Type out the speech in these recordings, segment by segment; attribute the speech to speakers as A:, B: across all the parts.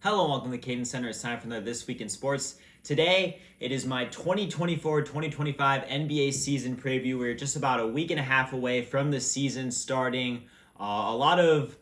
A: Hello, welcome to CadenCenter. It's time for the This Week in Sports. Today, it is my 2024-2025 NBA season preview. We're just about a week and a half away from the season starting. A lot of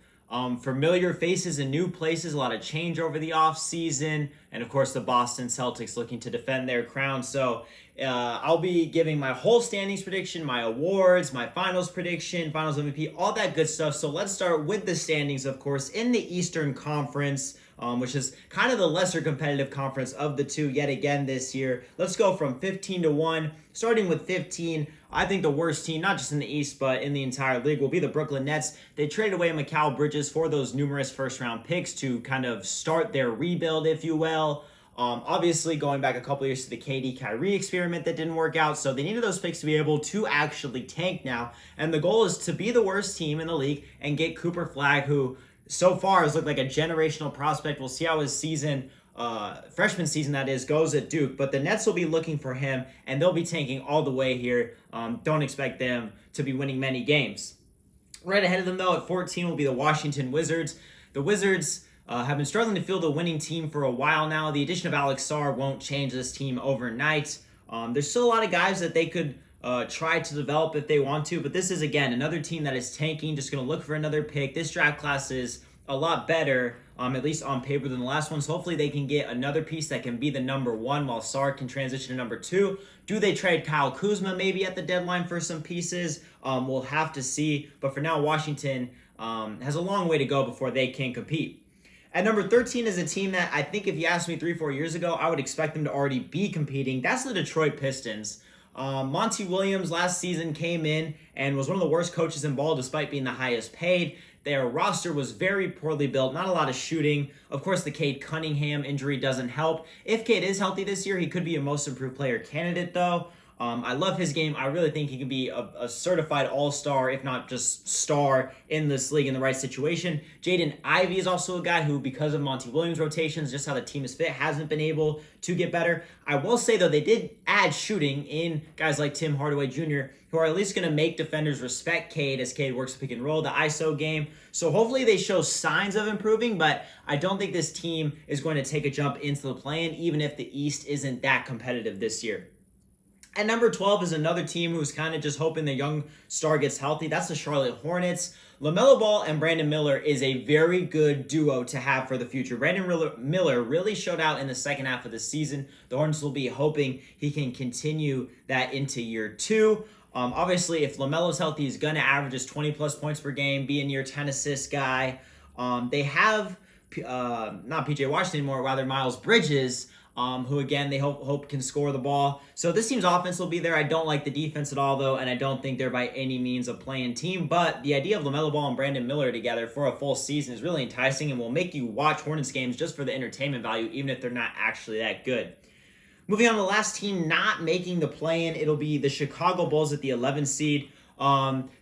A: familiar faces in new places, a lot of change over the offseason, and of course the Boston Celtics looking to defend their crown. So I'll be giving my whole standings prediction, my awards, my finals prediction, finals MVP, all that good stuff. So let's start with the standings, of course, in the Eastern Conference, which is kind of the lesser competitive conference of the two yet again this year. Let's go from 15 to 1. Starting with 15, I think the worst team, not just in the East, but in the entire league, will be the Brooklyn Nets. They traded away Mikal Bridges for those numerous first-round picks to kind of start their rebuild, if you will. Obviously, going back a couple years to the KD Kyrie experiment that didn't work out, so they needed those picks to be able to actually tank now. And the goal is to be the worst team in the league and get Cooper Flagg, who so far has looked like a generational prospect. We'll see how his season, freshman season that is, goes at Duke. But the Nets will be looking for him, and they'll be tanking all the way here. Don't expect them to be winning many games. Right ahead of them, though, at 14 will be the Washington Wizards. The Wizards have been struggling to field a winning team for a while now. The addition of Alex Sarr won't change this team overnight. There's still a lot of guys that they could try to develop if they want to, but this is, again, another team that is tanking, just going to look for another pick. This draft class is a lot better, at least on paper, than the last one, so hopefully they can get another piece that can be the number one while Sarr can transition to number two. Do they trade Kyle Kuzma maybe at the deadline for some pieces? We'll have to see, but for now, Washington has a long way to go before they can compete. At number 13 is a team that I think if you asked me 3-4 years ago, I would expect them to already be competing. That's the Detroit Pistons. Monty Williams last season came in and was one of the worst coaches in ball despite being the highest paid. Their roster was very poorly built, not a lot of shooting. Of course, the Cade Cunningham injury doesn't help. If Cade is healthy this year, he could be a most improved player candidate, though. I love his game. I really think he can be a certified all-star, if not just star, in this league in the right situation. Jaden Ivey is also a guy who, because of Monty Williams' rotations, just how the team is fit, hasn't been able to get better. I will say, though, they did add shooting in guys like Tim Hardaway Jr., who are at least going to make defenders respect Cade as Cade works pick and roll, the ISO game. So hopefully they show signs of improving, but I don't think this team is going to take a jump into the play-in, even if the East isn't that competitive this year. At number 12 is another team who's kind of just hoping the young star gets healthy. That's the Charlotte Hornets. LaMelo Ball and Brandon Miller is a very good duo to have for the future. Brandon Miller really showed out in the second half of the season. The Hornets will be hoping he can continue that into year two. Obviously, if LaMelo's healthy, he's going to average just 20-plus points per game, be a near 10-assist guy. They have, not P.J. Washington anymore, rather Miles Bridges, who, again, they hope can score the ball. So this team's offense will be there. I don't like the defense at all, though, and I don't think they're by any means a playing team. But the idea of LaMelo Ball and Brandon Miller together for a full season is really enticing and will make you watch Hornets games just for the entertainment value, even if they're not actually that good. Moving on to the last team not making the play-in, it'll be the Chicago Bulls at the 11th seed.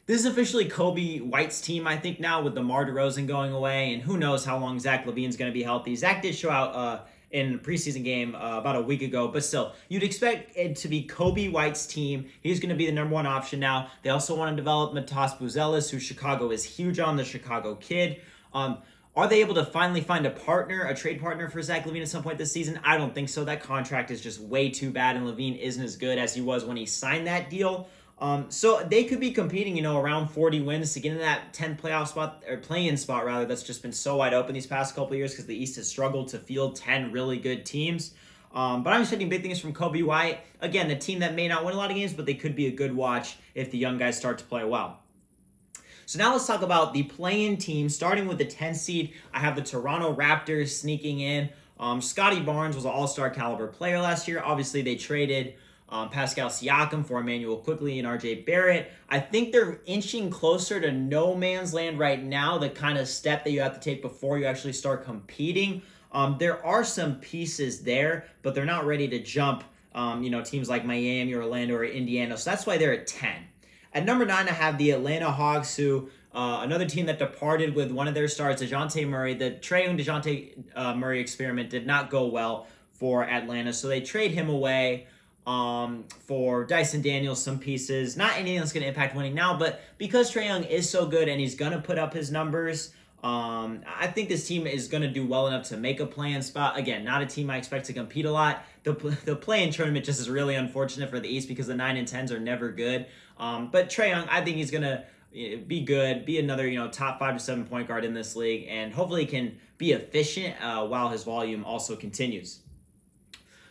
A: This is officially Kobe White's team, I think, now with DeMar DeRozan going away, and who knows how long Zach LaVine's going to be healthy. Zach did show out in a preseason game about a week ago, but still, you'd expect it to be Kobe White's team. He's going to be the number one option now. They also want to develop Matas Buzelis, who Chicago is huge on, the Chicago kid. Are they able to finally find a partner, a trade partner for Zach LaVine at some point this season? I don't think so. That contract is just way too bad, and LaVine isn't as good as he was when he signed that deal. So they could be competing, around 40 wins to get in that 10th playoff spot, or play-in spot, rather. That's just been so wide open these past couple of years because the East has struggled to field 10 really good teams. But I'm expecting big things from Kobe White. Again, a team that may not win a lot of games, but they could be a good watch if the young guys start to play well. So now let's talk about the play-in team. Starting with the 10th seed, I have the Toronto Raptors sneaking in. Scotty Barnes was an all-star caliber player last year. Obviously, they traded Pascal Siakam for Emmanuel Quickley and RJ Barrett. I think they're inching closer to no man's land right now, the kind of step that you have to take before you actually start competing. There are some pieces there, but they're not ready to jump, teams like Miami or Orlando or Indiana. So that's why they're at 10. At number 9, I have the Atlanta Hawks, who another team that departed with one of their stars, DeJounte Murray. The Trae Young DeJounte Murray experiment did not go well for Atlanta, so they trade him away for Dyson Daniels, some pieces. Not anything that's going to impact winning now, but because Trae Young is so good and he's going to put up his numbers, I think this team is going to do well enough to make a play-in spot. Again, not a team I expect to compete a lot. The play-in tournament just is really unfortunate for the East because the 9 and 10s are never good. But Trae Young, I think he's going to be good, be another top 5 to 7 point guard in this league, and hopefully can be efficient while his volume also continues.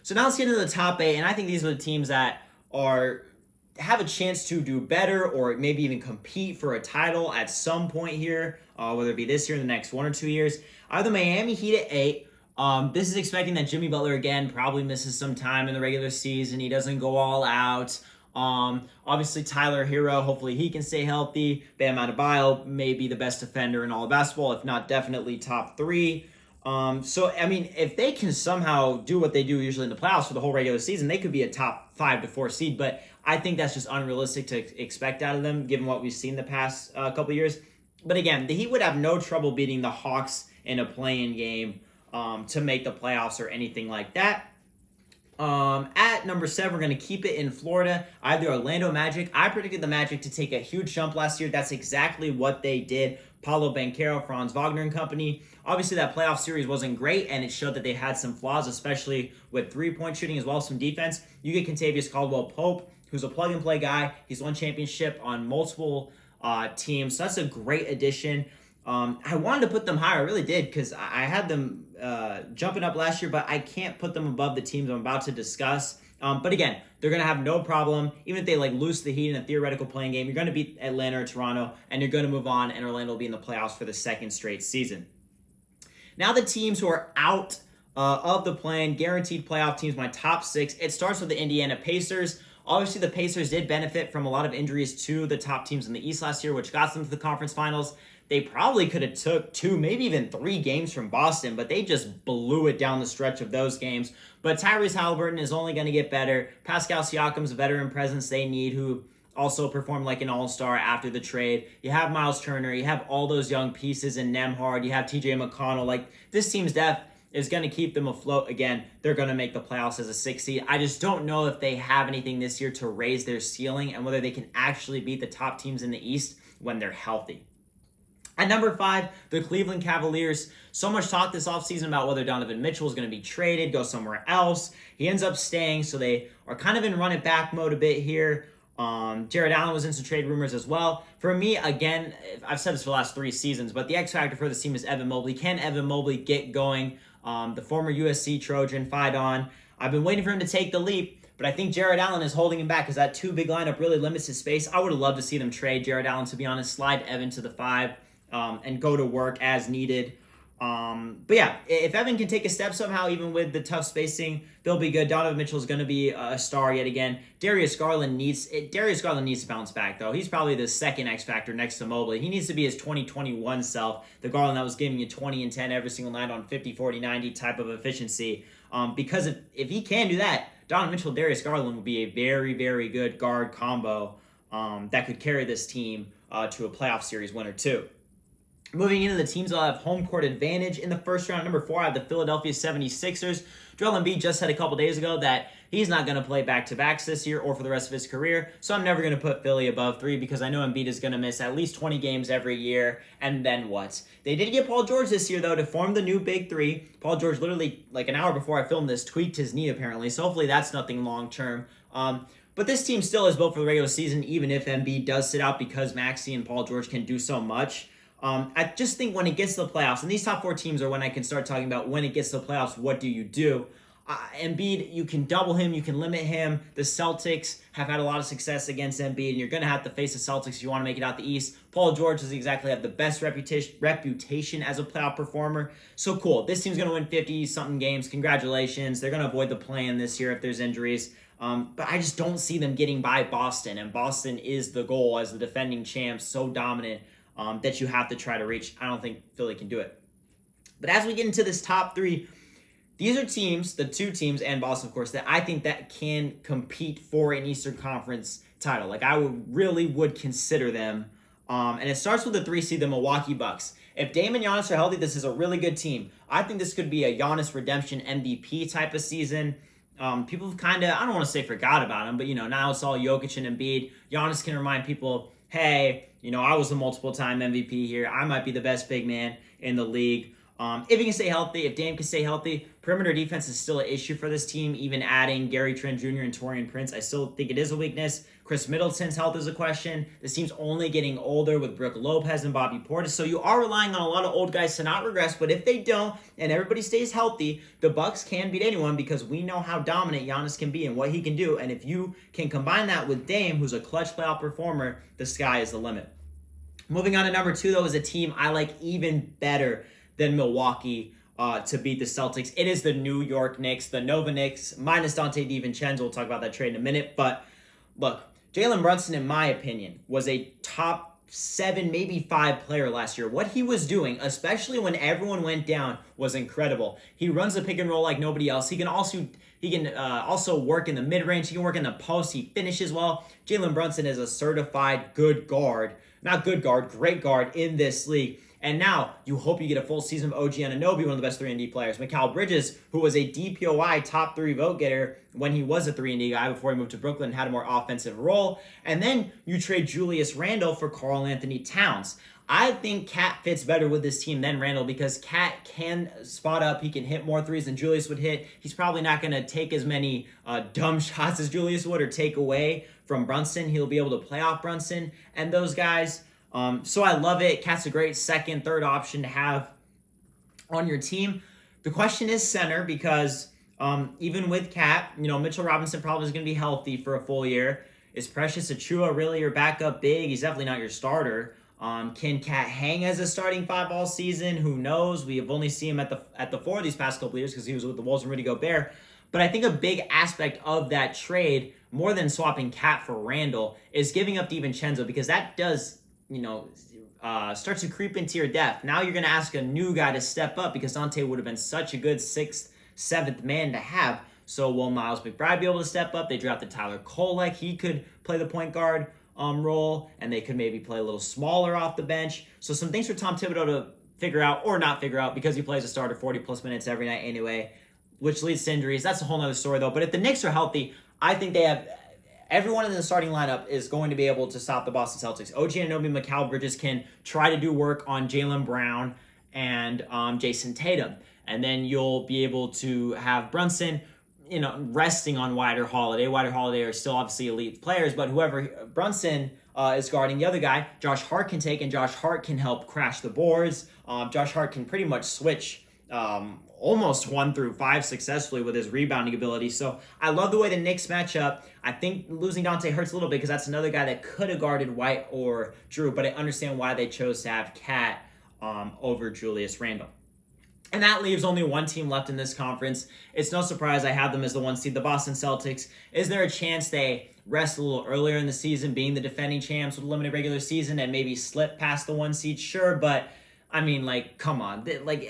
A: So now let's get into the top 8, and I think these are the teams that have a chance to do better or maybe even compete for a title at some point here, whether it be this year or the next 1 or 2 years. I have the Miami Heat at 8. This is expecting that Jimmy Butler, again, probably misses some time in the regular season. He doesn't go all out. Obviously, Tyler Hero, hopefully he can stay healthy. Bam Adebayo may be the best defender in all of basketball, if not definitely top 3. So, I mean, if they can somehow do what they do usually in the playoffs for the whole regular season, they could be a top 5 to 4 seed. But I think that's just unrealistic to expect out of them, given what we've seen the past couple years. But again, the Heat would have no trouble beating the Hawks in a play-in game to make the playoffs or anything like that. At number 7, we're going to keep it in Florida. I have the Orlando Magic. I predicted the Magic to take a huge jump last year. That's exactly what they did. Paulo Banchero, Franz Wagner and company. Obviously, that playoff series wasn't great, and it showed that they had some flaws, especially with three-point shooting as well as some defense. You get Kentavious Caldwell-Pope, who's a plug-and-play guy. He's won championship on multiple teams, so that's a great addition. I wanted to put them higher, I really did, because I had them jumping up last year, but I can't put them above the teams I'm about to discuss. But again, they're going to have no problem. Even if they lose the Heat in a theoretical playing game, you're going to beat Atlanta or Toronto, and you're going to move on, and Orlando will be in the playoffs for the second straight season. Now the teams who are out of the play-in, guaranteed playoff teams, my top 6, it starts with the Indiana Pacers. Obviously, the Pacers did benefit from a lot of injuries to the top teams in the East last year, which got them to the conference finals. They probably could have took 2, maybe even 3 games from Boston, but they just blew it down the stretch of those games. But Tyrese Halliburton is only going to get better. Pascal Siakam's a veteran presence they need, who also performed like an all-star after the trade. You have Miles Turner. You have all those young pieces in Nembhard. You have TJ McConnell. This team's depth is going to keep them afloat. Again, they're going to make the playoffs as a 6 seed. I just don't know if they have anything this year to raise their ceiling and whether they can actually beat the top teams in the East when they're healthy. At number 5, the Cleveland Cavaliers. So much talk this offseason about whether Donovan Mitchell is going to be traded, go somewhere else. He ends up staying, so they are kind of in run-it-back mode a bit here. Jared Allen was in some trade rumors as well. For me, again, I've said this for the last 3 seasons, but the X factor for this team is Evan Mobley. Can Evan Mobley get going? The former USC Trojan, Phi-Don. I've been waiting for him to take the leap, but I think Jared Allen is holding him back because that 2 big lineup really limits his space. I would have loved to see them trade Jared Allen, to be honest, slide Evan to the 5 and go to work as needed. But yeah, if Evan can take a step somehow, even with the tough spacing, they'll be good. Donovan Mitchell is going to be a star yet again. Darius Garland needs to bounce back, though. He's probably the second X factor next to Mobley. He needs to be his 2021 self, the Garland that was giving you 20 and 10 every single night on 50, 40, 90 type of efficiency. Because if he can do that, Donovan Mitchell, Darius Garland will be a very, very good guard combo that could carry this team to a playoff series win or 2. Moving into the teams that have home court advantage in the first round, number 4, I have the Philadelphia 76ers. Joel Embiid just said a couple days ago that he's not going to play back-to-backs this year or for the rest of his career, so I'm never going to put Philly above 3 because I know Embiid is going to miss at least 20 games every year, and then what? They did get Paul George this year, though, to form the new Big 3. Paul George literally, an hour before I filmed this, tweaked his knee, apparently, so hopefully that's nothing long-term. But this team still is built for the regular season, even if Embiid does sit out because Maxey and Paul George can do so much. I just think when it gets to the playoffs, and these top 4 teams are when I can start talking about when it gets to the playoffs, what do you do? Embiid, you can double him, you can limit him. The Celtics have had a lot of success against Embiid, and you're going to have to face the Celtics if you want to make it out the East. Paul George doesn't exactly have the best reputation as a playoff performer. So cool. This team's going to win 50-something games. Congratulations. They're going to avoid the play-in this year if there's injuries. But I just don't see them getting by Boston, and Boston is the goal as the defending champs, so dominant. That you have to try to reach. I don't think Philly can do it. But as we get into this top 3, these are teams, the 2 teams, and Boston, of course, that I think that can compete for an Eastern Conference title. I would consider them. And it starts with the 3 seed, the Milwaukee Bucks. If Dame and Giannis are healthy, this is a really good team. I think this could be a Giannis redemption MVP type of season. People have kind of, I don't want to say forgot about him, but now it's all Jokic and Embiid. Giannis can remind people, hey, I was a multiple-time MVP here. I might be the best big man in the league. If he can stay healthy, if Dame can stay healthy, perimeter defense is still an issue for this team. Even adding Gary Trent Jr. and Taurean Prince, I still think it is a weakness. Chris Middleton's health is a question. This team's only getting older with Brook Lopez and Bobby Portis, so you are relying on a lot of old guys to not regress. But if they don't, and everybody stays healthy, the Bucks can beat anyone because we know how dominant Giannis can be and what he can do. And if you can combine that with Dame, who's a clutch playoff performer, the sky is the limit. Moving on to number 2, though, is a team I like even better than Milwaukee to beat the Celtics. It is the New York Knicks, the Nova Knicks, minus Dante DiVincenzo. We'll talk about that trade in a minute. But look, Jalen Brunson, in my opinion, was a top 7, maybe 5 player last year. What he was doing, especially when everyone went down, was incredible. He runs the pick and roll like nobody else. He can also work in the mid-range. He can work in the post. He finishes well. Jalen Brunson is a certified good guard. Not good guard, great guard in this league. And now you hope you get a full season of OG Anunoby, one of the best 3-and-D players. Mikal Bridges, who was a DPOY top 3 vote getter when he was a 3-and-D guy before he moved to Brooklyn and had a more offensive role. And then you trade Julius Randle for Karl Anthony Towns. I think Cat fits better with this team than Randle because Cat can spot up. He can hit more threes than Julius would hit. He's probably not going to take as many dumb shots as Julius would or take away from Brunson. He'll be able to play off Brunson and those guys. So I love it. Cat's a great second, third option to have on your team. The question is center because even with Cat, Mitchell Robinson probably is going to be healthy for a full year. Is Precious Achiuwa really your backup big? He's definitely not your starter. Can Cat hang as a starting 5 all season? Who knows? We have only seen him at the 4 these past couple of years because he was with the Wolves and Rudy Gobert. But I think a big aspect of that trade, more than swapping Cat for Randle, is giving up DiVincenzo because that does starts to creep into your depth. Now you're going to ask a new guy to step up because Dante would have been such a good 6th, 7th man to have. So will Miles McBride be able to step up? They drafted Tyler Kolek. He could play the point guard role, and they could maybe play a little smaller off the bench. So some things for Tom Thibodeau to figure out or not figure out because he plays a starter 40-plus minutes every night anyway, which leads to injuries. That's a whole other story, though. But if the Knicks are healthy, I think they have everyone in the starting lineup is going to be able to stop the Boston Celtics. OG Anunoby, Mikal Bridges can try to do work on Jaylen Brown and Jason Tatum. And then you'll be able to have Brunson, resting on White or Holiday. White or Holiday are still obviously elite players, but whoever Brunson is guarding the other guy, Josh Hart can take, and Josh Hart can help crash the boards. Josh Hart can pretty much switch almost 1 through 5 successfully with his rebounding ability. So I love the way the Knicks match up. I think losing Dante hurts a little bit because that's another guy that could have guarded White or Drew, but I understand why they chose to have Cat over Julius Randle. And that leaves only one team left in this conference. It's no surprise I have them as the 1 seed, the Boston Celtics. Is there a chance they rest a little earlier in the season, being the defending champs with a limited regular season, and maybe slip past the 1 seed? Sure, but I mean, come on.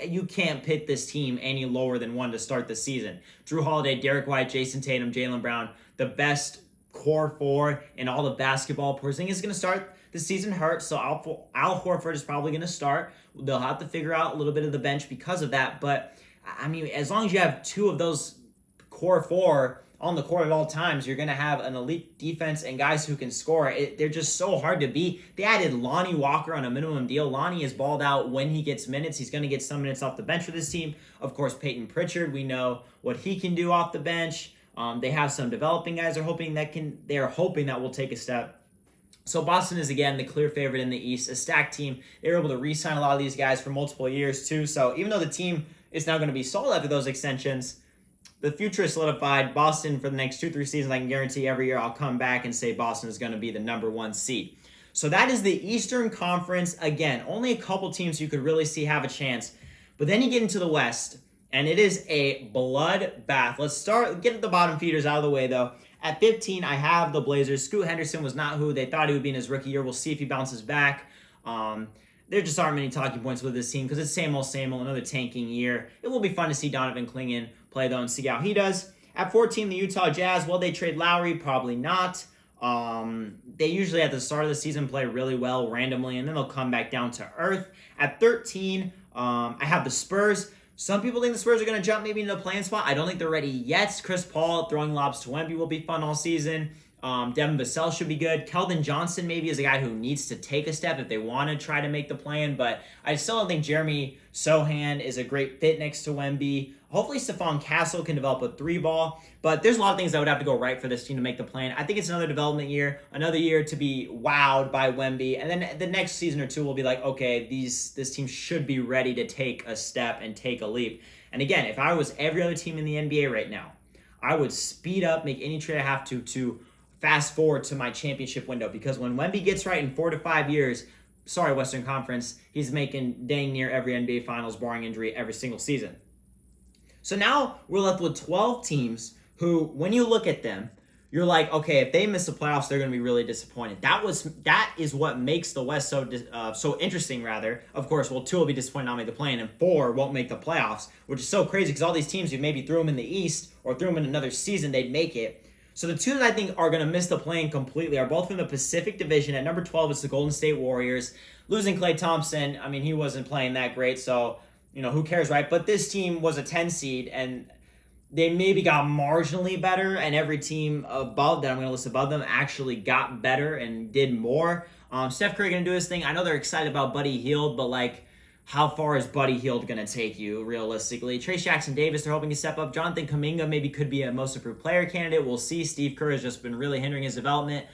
A: You can't pit this team any lower than 1 to start the season. Drew Holiday, Derek White, Jason Tatum, Jaylen Brown, the best core 4 in all of basketball. Porzingis is going to start the season hurt, so Al Horford is probably going to start. They'll have to figure out a little bit of the bench because of that. But, I mean, as long as you have 2 of those core 4 on the court at all times, you're going to have an elite defense and guys who can score. They're just so hard to beat. They added Lonnie Walker on a minimum deal. Lonnie is balled out when he gets minutes. He's going to get some minutes off the bench for this team. Of course, Peyton Pritchard, we know what he can do off the bench. They have some developing guys they're hoping that will take a step. So Boston is, again, the clear favorite in the East, a stacked team. They were able to re-sign a lot of these guys for multiple years, too. So even though the team is now going to be sold after those extensions, the future is solidified. Boston, for the next 2-3 seasons, I can guarantee every year I'll come back and say Boston is going to be the number 1 seed. So that is the Eastern Conference. Again, only a couple teams you could really see have a chance. But then you get into the West, and it is a bloodbath. Let's get the bottom feeders out of the way, though. At 15, I have the Blazers. Scoot Henderson was not who they thought he would be in his rookie year. We'll see if he bounces back. There just aren't many talking points with this team because it's same old, another tanking year. It will be fun to see Donovan Clingan play, though, and see how he does. At 14, the Utah Jazz. Will they trade Lowry? Probably not. They usually at the start of the season play really well randomly, and then they'll come back down to earth. At 13, I have the Spurs. Some people think the Spurs are going to jump maybe into the play-in spot. I don't think they're ready yet. Chris Paul throwing lobs to Wemby will be fun all season. Devin Vassell should be good. Keldon Johnson maybe is a guy who needs to take a step if they want to try to make the plan, but I still don't think Jeremy Sohan is a great fit next to Wemby. Hopefully Stephon Castle can develop a 3-ball, but there's a lot of things that would have to go right for this team to make the plan. I think it's another development year, another year to be wowed by Wemby, and then the next season or two will be like, okay, this team should be ready to take a step and take a leap. And again, if I was every other team in the NBA right now, I would speed up, make any trade I have to fast forward to my championship window, because when Wemby gets right in 4 to 5 years, sorry, Western Conference, he's making dang near every NBA Finals, barring injury, every single season. So now we're left with 12 teams who, when you look at them, you're like, okay, if they miss the playoffs, they're going to be really disappointed. That is what makes the West so interesting, rather. Of course, well, 2 will be disappointed not make the play-in, and 4 won't make the playoffs, which is so crazy because all these teams, you maybe threw them in the East or threw them in another season, they'd make it. So the 2 that I think are going to miss the play-in completely are both from the Pacific Division. At number 12, it's the Golden State Warriors. Losing Klay Thompson, I mean, he wasn't playing that great, so, who cares, right? But this team was a 10 seed, and they maybe got marginally better, and every team above that I'm going to list above them actually got better and did more. Steph Curry going to do his thing. I know they're excited about Buddy Hield, but, how far is Buddy Hield going to take you, realistically? Trace Jackson-Davis, they're hoping to step up. Jonathan Kuminga maybe could be a most improved player candidate. We'll see. Steve Kerr has just been really hindering his development.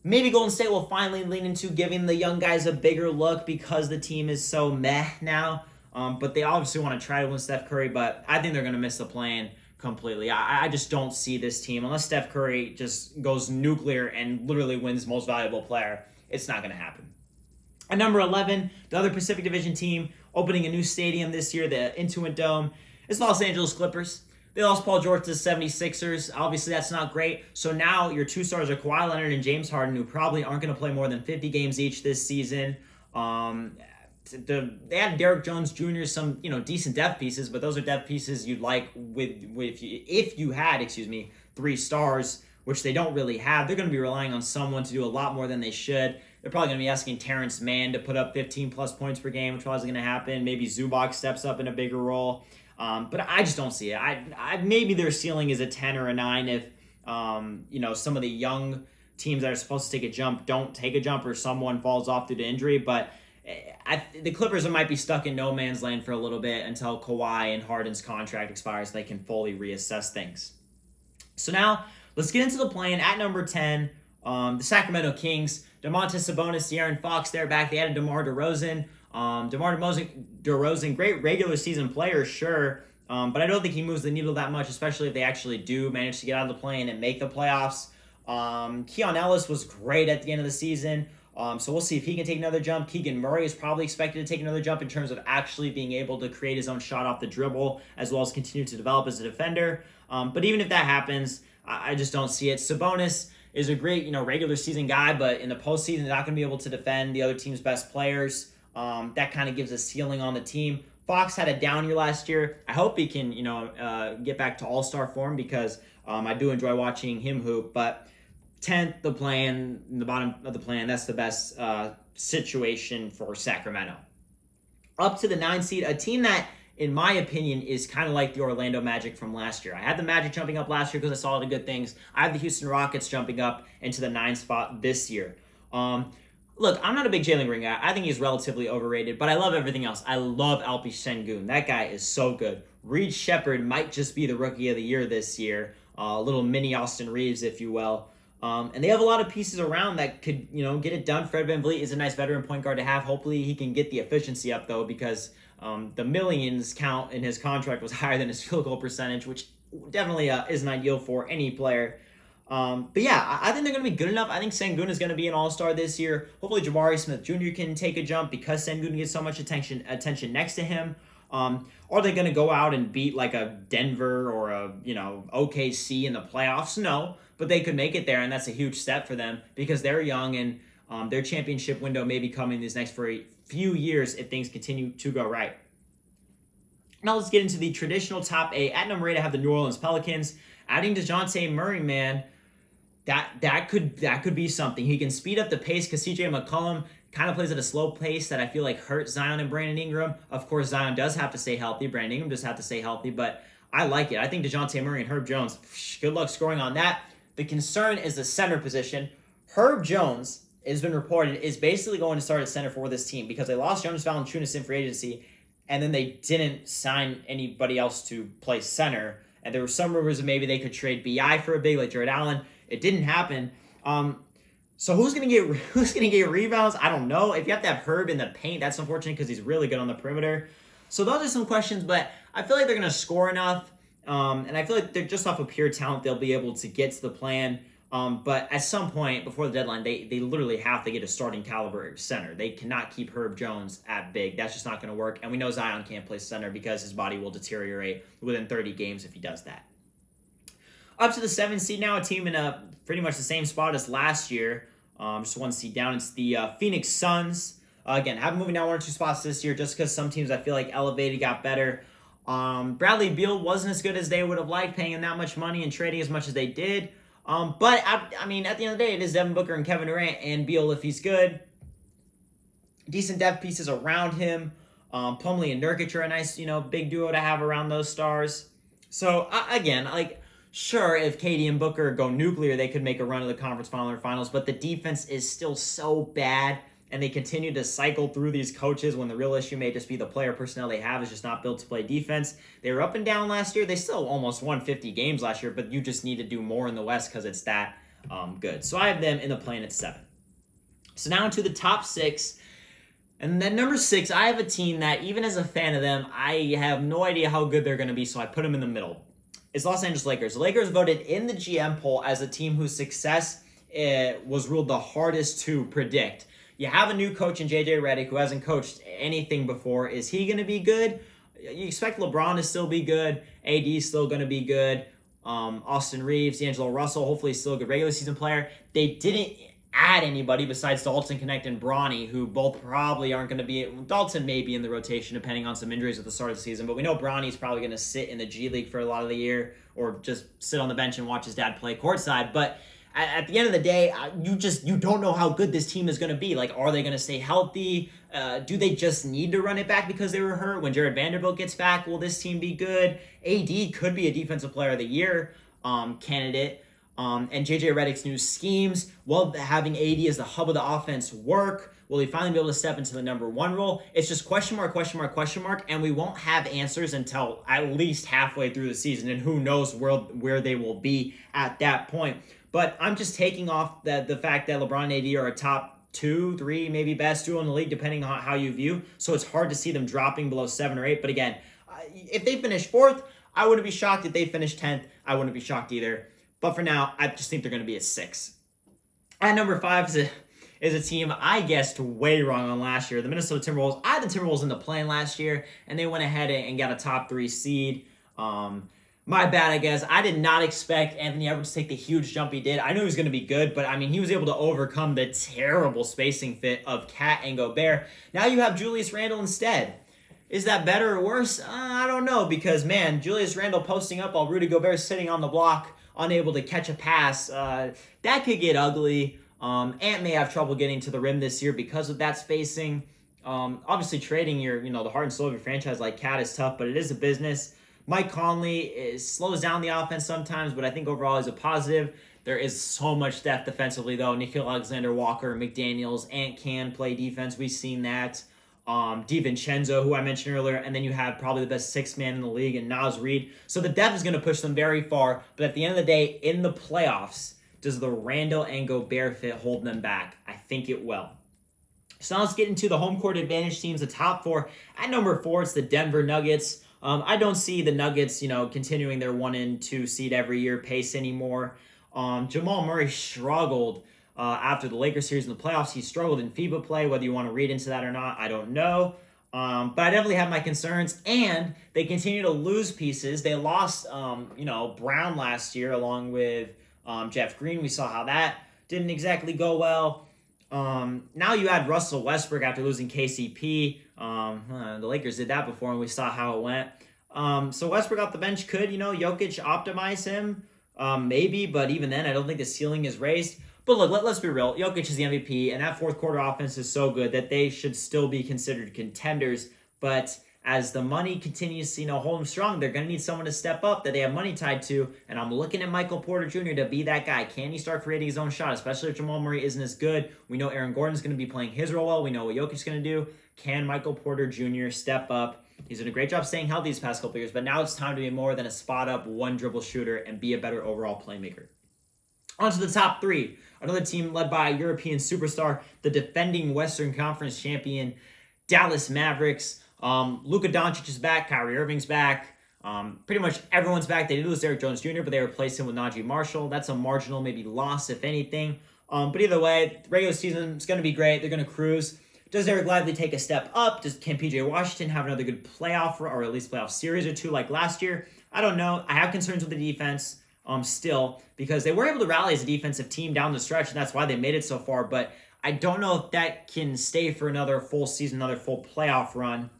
A: Maybe Golden State will finally lean into giving the young guys a bigger look because the team is so meh now. But they obviously want to try to win Steph Curry, but I think they're going to miss the play-in completely. I just don't see this team, unless Steph Curry just goes nuclear and literally wins most valuable player, it's not going to happen. At number 11, the other Pacific Division team opening a new stadium this year, the Intuit Dome, is Los Angeles Clippers. They lost Paul George to the 76ers. Obviously, that's not great. So now your 2 stars are Kawhi Leonard and James Harden, who probably aren't going to play more than 50 games each this season. They had Derrick Jones Jr., some decent depth pieces, but those are depth pieces you'd like if you had 3 stars, which they don't really have. They're going to be relying on someone to do a lot more than they should. They're probably going to be asking Terrence Mann to put up 15-plus points per game, which probably is going to happen. Maybe Zubac steps up in a bigger role. But I just don't see it. Maybe their ceiling is a 10 or a 9 if, some of the young teams that are supposed to take a jump don't take a jump or someone falls off due to injury. But the Clippers might be stuck in no man's land for a little bit until Kawhi and Harden's contract expires so they can fully reassess things. So now let's get into the plan. At number 10, the Sacramento Kings. Domantas Sabonis, De'Aaron Fox, they're back. They added DeMar DeRozan. DeMar DeRozan, great regular season player, sure, but I don't think he moves the needle that much, especially if they actually do manage to get out of the play-in and make the playoffs. Keon Ellis was great at the end of the season, so we'll see if he can take another jump. Keegan Murray is probably expected to take another jump in terms of actually being able to create his own shot off the dribble, as well as continue to develop as a defender. But even if that happens, I just don't see it. Sabonis is a great, regular season guy, but in the postseason, they're not going to be able to defend the other team's best players. That kind of gives a ceiling on the team. Fox had a down year last year. I hope he can, get back to all-star form because I do enjoy watching him hoop. But 10th, the plan, the bottom of the plan, that's the best situation for Sacramento. Up to the 9 seed, a team that, in my opinion, is kind of like the Orlando Magic from last year. I had the Magic jumping up last year because I saw all the good things. I have the Houston Rockets jumping up into the 9 spot this year. Look, I'm not a big Jalen Green guy. I think he's relatively overrated, but I love everything else. I love Alpi Sengun. That guy is so good. Reed Shepherd might just be the rookie of the year this year. A little mini Austin Reeves, if you will. And they have a lot of pieces around that could, get it done. Fred VanVleet is a nice veteran point guard to have. Hopefully he can get the efficiency up, though, because the millions count in his contract was higher than his field goal percentage, which definitely isn't ideal for any player. But yeah, I think they're going to be good enough. I think Sengun is going to be an all-star this year. Hopefully Jabari Smith Jr. can take a jump because Sengun gets so much attention next to him. Are they going to go out and beat like a Denver or a OKC in the playoffs? No, but they could make it there, and that's a huge step for them because they're young and their championship window may be coming these next few years if things continue to go right. Now let's get into the traditional top 8. At number 8, I have the New Orleans Pelicans. Adding DeJounte Murray, man, that could be something. He can speed up the pace because CJ McCollum kind of plays at a slow pace that I feel like hurts Zion and Brandon Ingram. Of course, Zion does have to stay healthy. Brandon Ingram does have to stay healthy, but I like it. I think DeJounte Murray and Herb Jones, good luck scoring on that. The concern is the center position. Herb Jones has been reported is basically going to start at center for this team because they lost Jonas Valanciunas in free agency, and then they didn't sign anybody else to play center. And there were some rumors that maybe they could trade BI for a big like Jared Allen. It didn't happen. So who's gonna get rebounds? I don't know. If you have to have Herb in the paint, that's unfortunate because he's really good on the perimeter. So those are some questions, but I feel like they're gonna score enough, and I feel like they're just off of pure talent. They'll be able to get to the plan. But at some point before the deadline, they literally have to get a starting caliber center. They cannot keep Herb Jones at big. That's just not going to work. And we know Zion can't play center because his body will deteriorate within 30 games if he does that. Up to the 7th seed now, a team in pretty much the same spot as last year. Just 1 seed down. It's the Phoenix Suns. Again, haven't moving down 1 or 2 spots this year just because some teams I feel like elevated, got better. Bradley Beal wasn't as good as they would have liked, paying him that much money and trading as much as they did. But I mean, at the end of the day, it is Devin Booker and Kevin Durant and Beal if he's good. Decent depth pieces around him. Plumlee and Nurkic are a nice, big duo to have around those stars. So again, sure, if KD and Booker go nuclear, they could make a run of the conference final or finals. But the defense is still so bad, and they continue to cycle through these coaches when the real issue may just be the player personnel they have is just not built to play defense. They were up and down last year. They still almost won 50 games last year, but you just need to do more in the West because it's that good. So I have them in the play-in at 7. So now into the top 6. And then number 6, I have a team that even as a fan of them, I have no idea how good they're going to be, so I put them in the middle. It's Los Angeles Lakers. The Lakers voted in the GM poll as a team whose success was ruled the hardest to predict. You have a new coach in JJ Redick who hasn't coached anything before. Is he going to be good? You expect LeBron to still be good. AD is still going to be good. Austin Reeves, D'Angelo Russell, hopefully still a good regular season player. They didn't add anybody besides Dalton Connect and Bronny, who both probably aren't going to be. Dalton may be in the rotation depending on some injuries at the start of the season, but we know Bronny's probably going to sit in the G League for a lot of the year or just sit on the bench and watch his dad play courtside. But at the end of the day, you don't know how good this team is going to be. Are they going to stay healthy? Do they just need to run it back because they were hurt? When Jared Vanderbilt gets back, will this team be good? AD could be a Defensive Player of the Year candidate. And JJ Redick's new schemes, will having AD as the hub of the offense work? Will he finally be able to step into the number 1 role? It's just question mark, and we won't have answers until at least halfway through the season, and who knows where they will be at that point. But I'm just taking off the fact that LeBron and AD are a top 2, 3, maybe best duo in the league, depending on how you view. So it's hard to see them dropping below 7 or 8. But again, if they finish 4th, I wouldn't be shocked. If they finish 10th, I wouldn't be shocked either. But for now, I just think they're going to be at 6. At number 5 is a team I guessed way wrong on last year. The Minnesota Timberwolves. I had the Timberwolves in the play-in last year, and they went ahead and got a top 3 seed. My bad, I guess. I did not expect Anthony Edwards to take the huge jump he did. I knew he was going to be good, but he was able to overcome the terrible spacing fit of Cat and Gobert. Now you have Julius Randle instead. Is that better or worse? I don't know, because, man, Julius Randle posting up while Rudy Gobert sitting on the block, unable to catch a pass. That could get ugly. Ant may have trouble getting to the rim this year because of that spacing. Obviously, trading the heart and soul of your franchise like Cat is tough, but it is a business. Mike Conley slows down the offense sometimes, but I think overall he's a positive. There is so much depth defensively, though. Nickeil Alexander-Walker, McDaniels, Ant can play defense. We've seen that. DiVincenzo, who I mentioned earlier, and then you have probably the best 6th man in the league in Naz Reid. So the depth is going to push them very far, but at the end of the day, in the playoffs, does the Randle and Gobert fit hold them back? I think it will. So now let's get into the home court advantage teams, the top 4. At number 4, it's the Denver Nuggets. I don't see the Nuggets, continuing their 1 and 2 seed every year pace anymore. Jamal Murray struggled after the Lakers series in the playoffs. He struggled in FIBA play. Whether you want to read into that or not, I don't know. But I definitely have my concerns. And they continue to lose pieces. They lost, Brown last year along with Jeff Green. We saw how that didn't exactly go well. Now you add Russell Westbrook after losing KCP. The Lakers did that before, and we saw how it went. So Westbrook off the bench could, Jokic optimize him? Maybe, but even then, I don't think the ceiling is raised. But look, let's be real. Jokic is the MVP, and that 4th quarter offense is so good that they should still be considered contenders. But as the money continues to, hold them strong, they're going to need someone to step up that they have money tied to. And I'm looking at Michael Porter Jr. to be that guy. Can he start creating his own shot, especially if Jamal Murray isn't as good? We know Aaron Gordon's going to be playing his role well. We know what Jokic's going to do. Can Michael Porter Jr. step up? He's done a great job staying healthy these past couple years, but now it's time to be more than a spot-up, one-dribble shooter and be a better overall playmaker. On to the top three. Another team led by a European superstar, the defending Western Conference champion, Dallas Mavericks. Luka Doncic is back. Kyrie Irving's back. Pretty much everyone's back. They did lose Derrick Jones Jr., but they replaced him with Najee Marshall. That's a marginal maybe loss, if anything. But either way, the regular season is going to be great. They're going to cruise. Does Derek Lively take a step up? Can PJ Washington have another good playoff or at least playoff series or two like last year? I don't know. I have concerns with the defense still because they were able to rally as a defensive team down the stretch, and that's why they made it so far. But I don't know if that can stay for another full season, another full playoff run.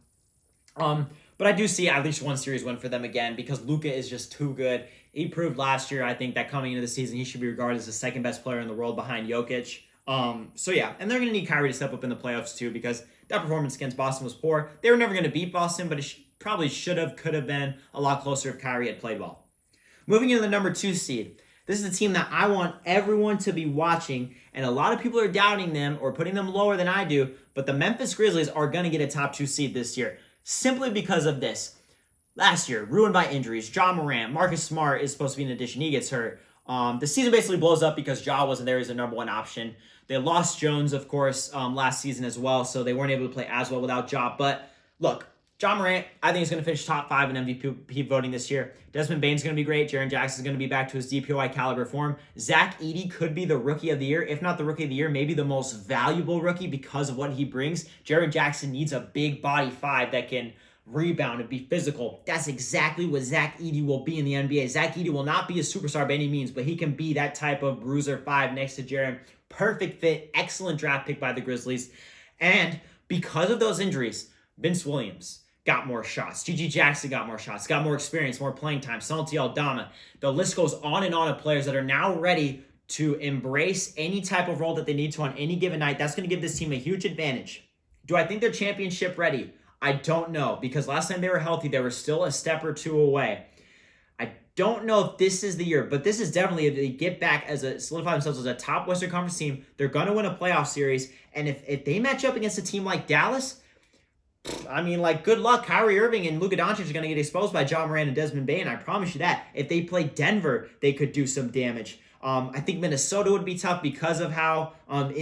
A: But I do see at least one series win for them again because Luka is just too good. He proved last year, I think, that coming into the season, he should be regarded as the second best player in the world behind Jokic. So yeah, and they're going to need Kyrie to step up in the playoffs too because that performance against Boston was poor. They were never going to beat Boston, but it probably could have been a lot closer if Kyrie had played well. Moving into the number 2 seed. This is a team that I want everyone to be watching, and a lot of people are doubting them or putting them lower than I do, but the Memphis Grizzlies are going to get a top 2 seed this year simply because of this. Last year, ruined by injuries, Ja Morant, Marcus Smart is supposed to be an addition. He gets hurt. The season basically blows up because Ja wasn't there as the number 1 option. They lost Jones, of course, last season as well, so they weren't able to play as well without Ja. But look, Ja Morant, I think, is going to finish top 5 in MVP voting this year. Desmond Bane's going to be great. Jaren Jackson's going to be back to his DPOY caliber form. Zach Edey could be the rookie of the year. If not the rookie of the year, maybe the most valuable rookie because of what he brings. Jaren Jackson needs a big body 5 that can rebound and be physical. That's exactly what Zach Edey will be in the NBA. Zach Edey will not be a superstar by any means, but he can be that type of bruiser 5 next to Jaren. Perfect fit, excellent draft pick by the Grizzlies. And because of those injuries, Vince Williams got more shots. G.G. Jackson got more shots, got more experience, more playing time. Santi Aldama. The list goes on and on of players that are now ready to embrace any type of role that they need to on any given night. That's going to give this team a huge advantage. Do I think they're championship ready? I don't know, because last time they were healthy, they were still a step or two away. I don't know if this is the year, but this is definitely if they get back solidify themselves as a top Western Conference team. They're going to win a playoff series, and if they match up against a team like Dallas, I mean, good luck. Kyrie Irving and Luka Doncic are going to get exposed by Ja Morant and Desmond Bane. I promise you that. If they play Denver, they could do some damage. I think Minnesota would be tough because of how the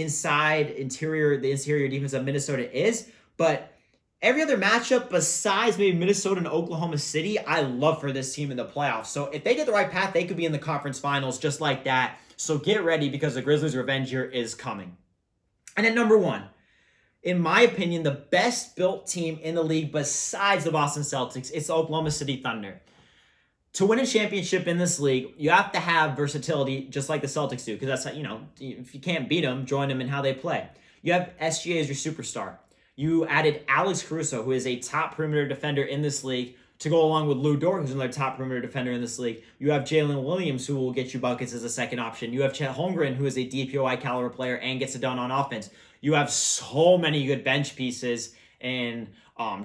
A: interior defense of Minnesota is. But every other matchup besides maybe Minnesota and Oklahoma City, I love for this team in the playoffs. So if they get the right path, they could be in the conference finals just like that. So get ready because the Grizzlies' revenge year is coming. And at number 1, in my opinion, the best built team in the league besides the Boston Celtics, it's the Oklahoma City Thunder. To win a championship in this league, you have to have versatility just like the Celtics do, because that's how, if you can't beat them, join them in how they play. You have SGA as your superstar. You added Alex Caruso, who is a top perimeter defender in this league, to go along with Lou Dort, who's another top perimeter defender in this league. You have Jalen Williams, who will get you buckets as a second option. You have Chet Holmgren, who is a DPOI caliber player and gets it done on offense. You have so many good bench pieces in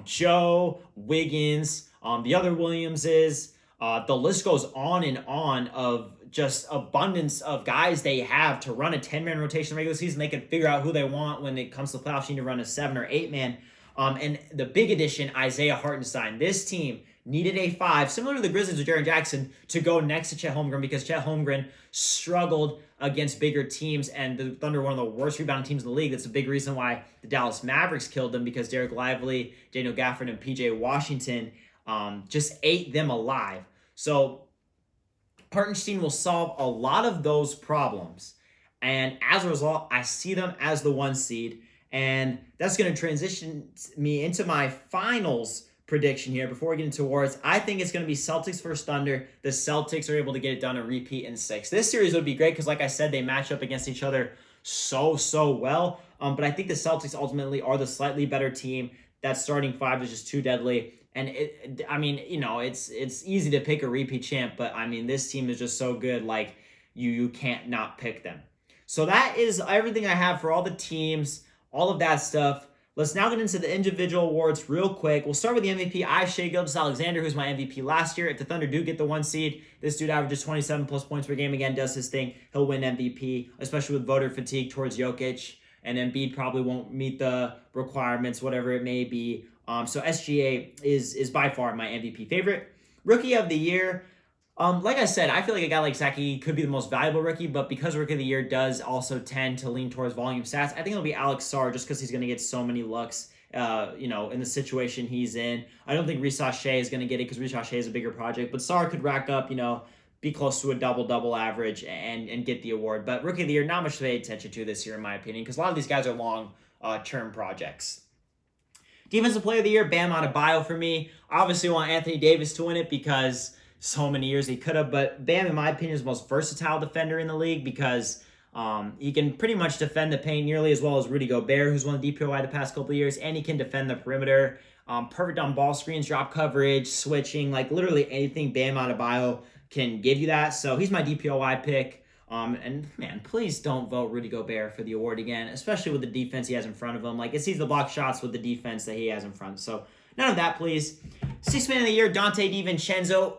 A: Joe, Wiggins, the other Williamses. The list goes on and on of just abundance of guys they have to run a 10-man rotation regular season. They can figure out who they want when it comes to the playoffs. You need to run a 7 or 8-man. And the big addition, Isaiah Hartenstein. This team needed a 5, similar to the Grizzlies with Jaren Jackson, to go next to Chet Holmgren because Chet Holmgren struggled against bigger teams, and the Thunder are one of the worst rebounding teams in the league. That's a big reason why the Dallas Mavericks killed them, because Derek Lively, Daniel Gafford, and PJ Washington just ate them alive. So Hartenstein will solve a lot of those problems. And as a result, I see them as the 1 seed. And that's going to transition me into my finals prediction here before we get into awards. I think it's going to be Celtics versus Thunder. The Celtics are able to get it done and repeat in 6. This series would be great because, like I said, they match up against each other so well. But I think the Celtics ultimately are the slightly better team. That starting 5 is just too deadly. And it's easy to pick a repeat champ, but I mean, this team is just so good. You can't not pick them. So that is everything I have for all the teams, all of that stuff. Let's now get into the individual awards real quick. We'll start with the MVP. I have Shai Gilgeous-Alexander, who's my MVP last year. If the Thunder do get the 1 seed, this dude averages 27 plus points per game again, does his thing. He'll win MVP, especially with voter fatigue towards Jokic. And Embiid probably won't meet the requirements, whatever it may be. So SGA is by far my MVP favorite. Rookie of the year. Like I said, I feel like a guy like Zaki could be the most valuable rookie, but because Rookie of the Year does also tend to lean towards volume stats, I think it'll be Alex Sarr just because he's going to get so many looks, in the situation he's in. I don't think Risa Shea is going to get it because Risa Shea is a bigger project, but Sarr could rack up, be close to a double-double average and get the award. But Rookie of the Year, not much to pay attention to this year, in my opinion, because a lot of these guys are long-term projects. Defensive Player of the Year, Bam Adebayo for me. I obviously want Anthony Davis to win it because so many years he could have, but Bam, in my opinion, is the most versatile defender in the league because he can pretty much defend the paint nearly as well as Rudy Gobert, who's won the DPOI the past couple of years, and he can defend the perimeter. Perfect on ball screens, drop coverage, switching, like literally anything Bam Adebayo can give you that. So he's my DPOI pick. And man, please don't vote Rudy Gobert for the award again, especially with the defense he has in front of him. Like, it's easy to block shots with the defense that he has in front. So none of that, please. Sixth man of the year, Dante DiVincenzo.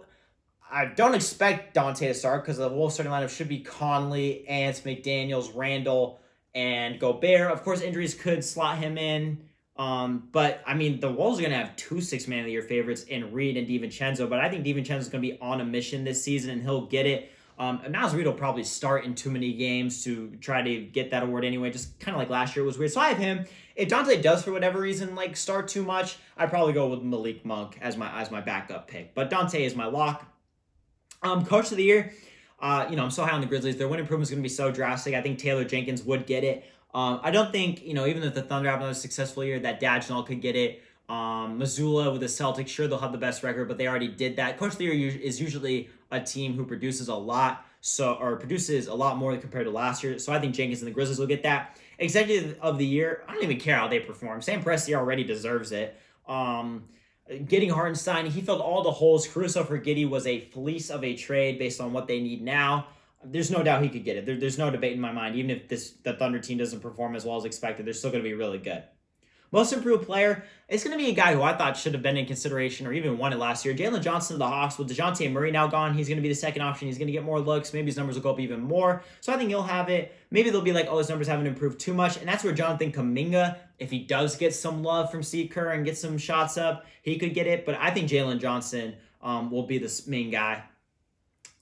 A: I don't expect Dante to start because the Wolves starting lineup should be Conley, Ants, McDaniels, Randall, and Gobert. Of course, injuries could slot him in. But, I mean, the Wolves are going to have 2 6-man of the year favorites in Reed and DiVincenzo. But I think DiVincenzo is going to be on a mission this season, and he'll get it. Naz Reid will probably start in too many games to try to get that award anyway, just kind of like last year was weird. So I have him. If Dante does, for whatever reason, start too much, I'd probably go with Malik Monk as my backup pick. But Dante is my lock. Coach of the year, I'm so high on the Grizzlies. Their win improvement is going to be so drastic. I think Taylor Jenkins would get it. I don't think, even if the Thunder have another successful year, that Dagnall could get it. Missoula with the Celtics, sure, they'll have the best record, but they already did that. Coach of the year is usually a team who produces a lot, produces a lot more compared to last year. So I think Jenkins and the Grizzlies will get that. Executive of the year, I don't even care how they perform. Sam Presti already deserves it. Getting Hartenstein, he filled all the holes. Caruso for Giddey was a fleece of a trade based on what they need now. There's no doubt he could get it. There's no debate in my mind. Even if the Thunder team doesn't perform as well as expected, they're still going to be really good. Most improved player, it's going to be a guy who I thought should have been in consideration or even won it last year. Jalen Johnson of the Hawks, with DeJounte Murray now gone, he's going to be the second option. He's going to get more looks. Maybe his numbers will go up even more. So I think he'll have it. Maybe they'll be like, oh, his numbers haven't improved too much. And that's where Jonathan Kuminga, if he does get some love from Steve Kerr and get some shots up, he could get it. But I think Jalen Johnson will be the main guy.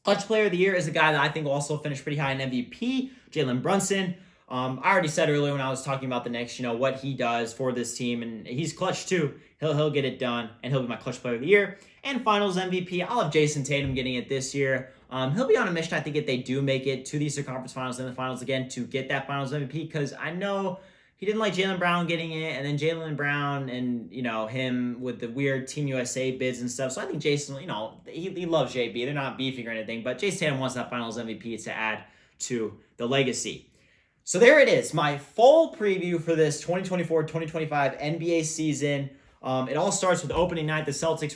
A: Clutch player of the year is a guy that I think will also finish pretty high in MVP, Jalen Brunson. I already said earlier when I was talking about the Knicks, what he does for this team, and he's clutch too. He'll get it done, and he'll be my clutch player of the year. And Finals MVP, I'll have Jason Tatum getting it this year. He'll be on a mission, I think, if they do make it to the Eastern Conference Finals and the Finals again, to get that Finals MVP, because I know he didn't like Jaylen Brown getting it, and then Jaylen Brown and, him with the weird Team USA bids and stuff. So I think Jason, he loves JB. They're not beefing or anything, but Jason Tatum wants that Finals MVP to add to the legacy. So there it is, my full preview for this 2024-2025 NBA season. It all starts with opening night. The Celtics